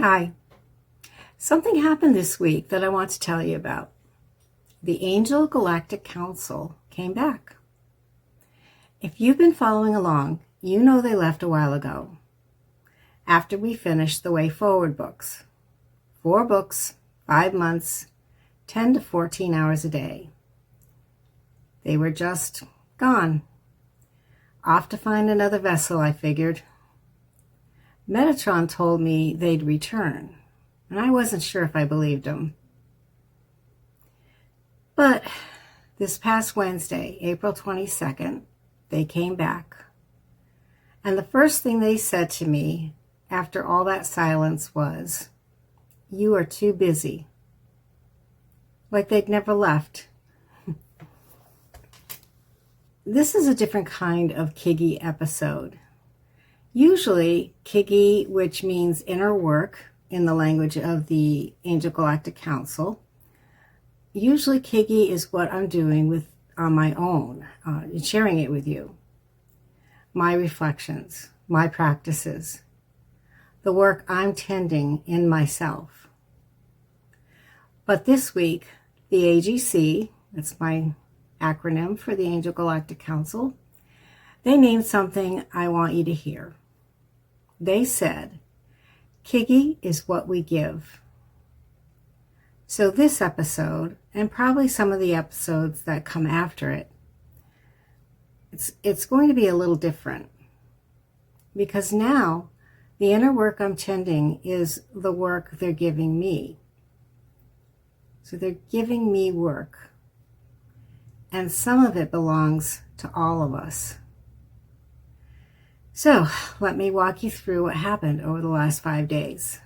Hi. Something happened this week that I want to tell you about. The Angel Galactic Council came back. If you've been following along, you know they left a while ago, after we finished the Way Forward books. 4 books, 5 months, 10 to 14 hours a day. They were just gone. Off to find another vessel, I figured. Metatron told me they'd return, and I wasn't sure if I believed him. But this past Wednesday, April 22nd, they came back. And the first thing they said to me after all that silence was, "You are too busy." Like they'd never left. This is a different kind of Kiggy episode. Usually, Kiggy, which means inner work in the language of the Angel Galactic Council, usually Kiggy is what I'm doing on my own, sharing it with you. My reflections, my practices, the work I'm tending in myself. But this week, the AGC, that's my acronym for the Angel Galactic Council, they named something I want you to hear. They said, Kiggy is what we give. So this episode, and probably some of the episodes that come after it, it's going to be a little different. Because now, the inner work I'm tending is the work they're giving me. So they're giving me work. And some of it belongs to all of us. So, let me walk you through what happened over the last 5 days.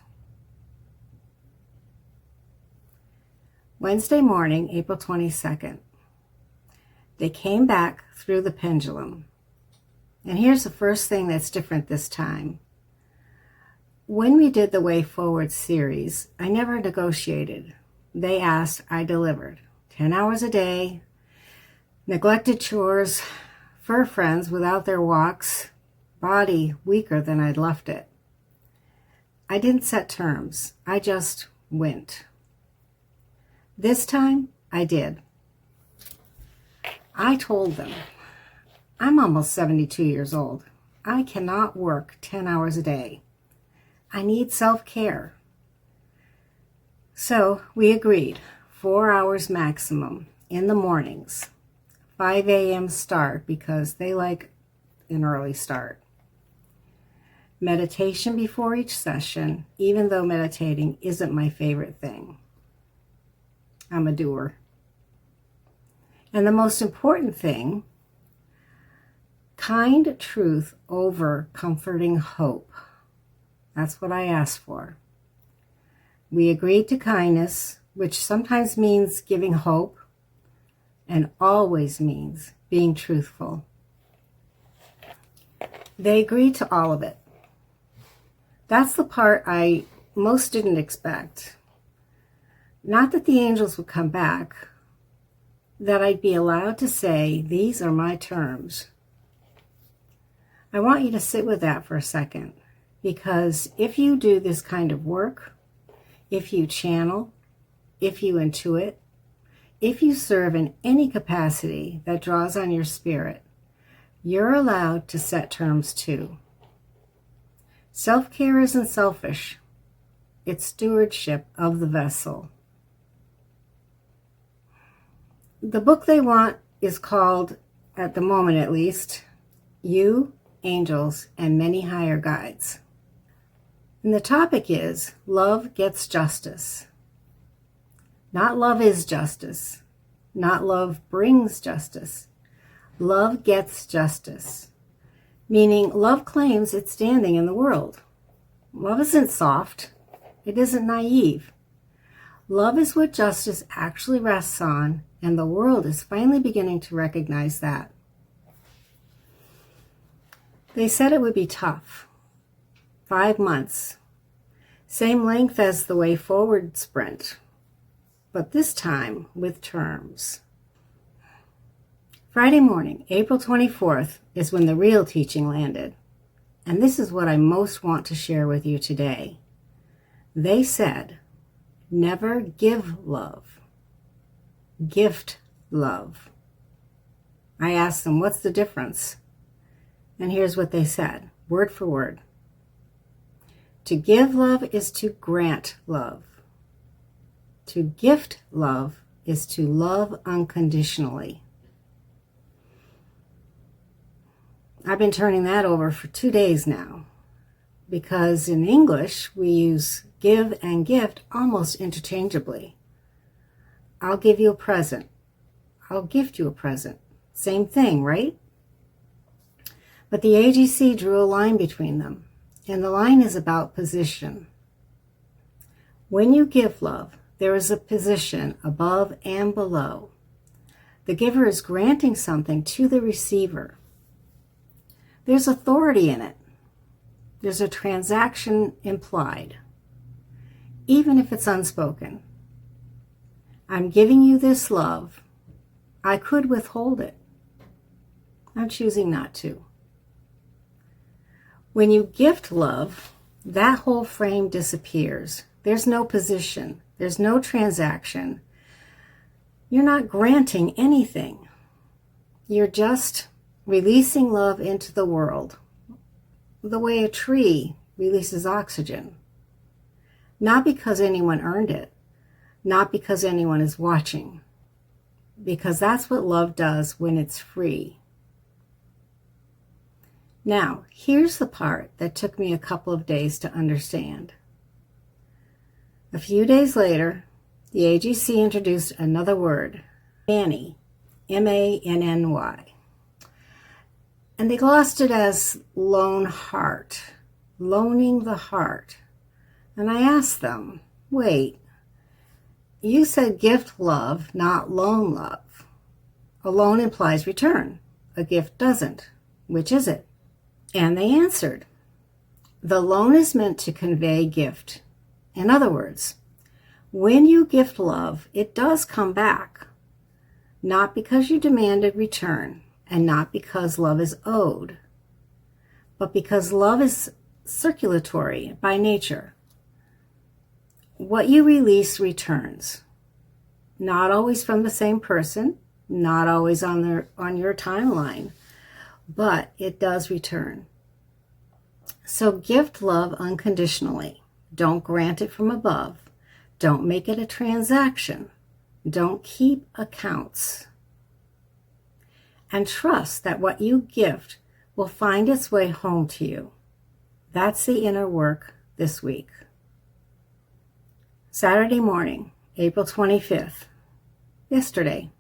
Wednesday morning, April 22nd, they came back through the pendulum. And here's the first thing that's different this time. When we did the Way Forward series, I never negotiated. They asked, I delivered. 10 hours a day, neglected chores, fur friends without their walks, body weaker than I'd left it. I didn't set terms. I just went. This time, I did. I told them, I'm almost 72 years old. I cannot work 10 hours a day. I need self-care. So we agreed, 4 hours maximum in the mornings. 5 a.m. start because they like an early start. Meditation before each session, even though meditating isn't my favorite thing. I'm a doer. And the most important thing, kind truth over comforting hope. That's what I asked for. We agreed to kindness, which sometimes means giving hope and always means being truthful. They agreed to all of it. That's the part I most didn't expect. Not that the angels would come back, that I'd be allowed to say, these are my terms. I want you to sit with that for a second, because if you do this kind of work, if you channel, if you intuit, if you serve in any capacity that draws on your spirit, you're allowed to set terms too. Self-care isn't selfish. It's stewardship of the vessel. The book they want is called, at the moment at least, You, Angels, and Many Higher Guides. And the topic is Love Gets Justice. Not love is justice. Not love brings justice. Love gets justice. Meaning love claims its standing in the world. Love isn't soft. It isn't naive. Love is what justice actually rests on, and the world is finally beginning to recognize that. They said it would be tough. 5 months. Same length as the Way Forward sprint, but this time with terms. Friday morning, April 24th, is when the real teaching landed. And this is what I most want to share with you today. They said, never give love, gift love. I asked them, what's the difference? And here's what they said, word for word. To give love is to grant love. To gift love is to love unconditionally. I've been turning that over for 2 days now, because in English we use give and gift almost interchangeably. I'll give you a present. I'll gift you a present. Same thing, right? But the AGC drew a line between them, and the line is about position. When you give love, there is a position above and below. The giver is granting something to the receiver. There's authority in it. There's a transaction implied, even if it's unspoken. I'm giving you this love. I could withhold it. I'm choosing not to. When you gift love, that whole frame disappears. There's no position. There's no transaction. You're not granting anything. You're just releasing love into the world, the way a tree releases oxygen. Not because anyone earned it, not because anyone is watching, because that's what love does when it's free. Now, here's the part that took me a couple of days to understand. A few days later, the AGC introduced another word, Manny, M-A-N-N-Y. And they glossed it as lone heart, loaning the heart. And I asked them, wait, you said gift love, not loan love. A loan implies return. A gift doesn't. Which is it? And they answered, the loan is meant to convey gift. In other words, when you gift love, it does come back. Not because you demanded return, and not because love is owed, but because love is circulatory by nature. What you release returns. Not always from the same person, not always on your timeline, but it does return. So gift love unconditionally. Don't grant it from above. Don't make it a transaction. Don't keep accounts. And trust that what you gift will find its way home to you. That's the inner work this week. Saturday morning, April 25th, yesterday.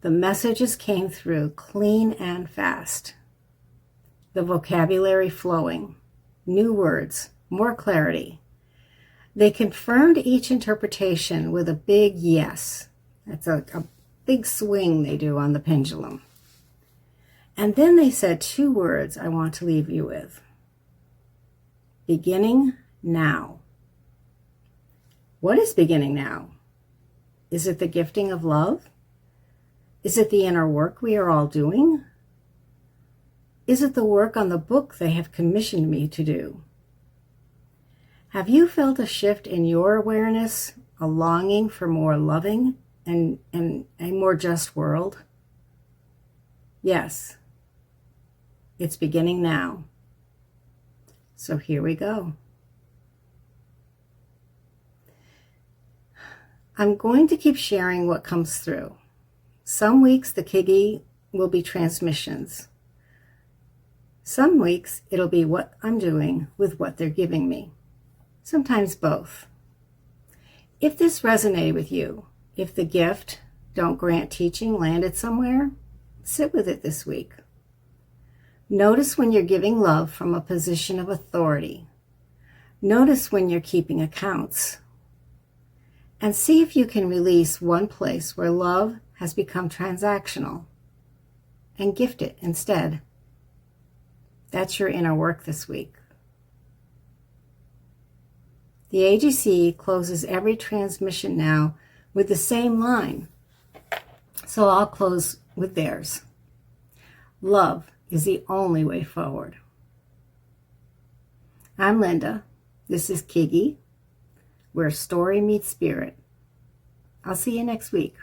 The messages came through clean and fast. The vocabulary flowing, new words, more clarity. They confirmed each interpretation with a big yes. That's a big swing they do on the pendulum. And then they said 2 words I want to leave you with. Beginning now. What is beginning now? Is it the gifting of love? Is it the inner work we are all doing? Is it the work on the book they have commissioned me to do? Have you felt a shift in your awareness, a longing for more loving and a more just world? Yes, it's beginning now. So here we go. I'm going to keep sharing what comes through. Some weeks the Kiggy will be transmissions. Some weeks it'll be what I'm doing with what they're giving me. Sometimes both. If this resonated with you, if the gift, don't grant teaching, landed somewhere, sit with it this week. Notice when you're giving love from a position of authority. Notice when you're keeping accounts. And see if you can release one place where love has become transactional and gift it instead. That's your inner work this week. The AGC closes every transmission now with the same line. So I'll close with theirs. Love is the only way forward. I'm Linda. This is Kiggy. where story meets spirit. I'll see you next week.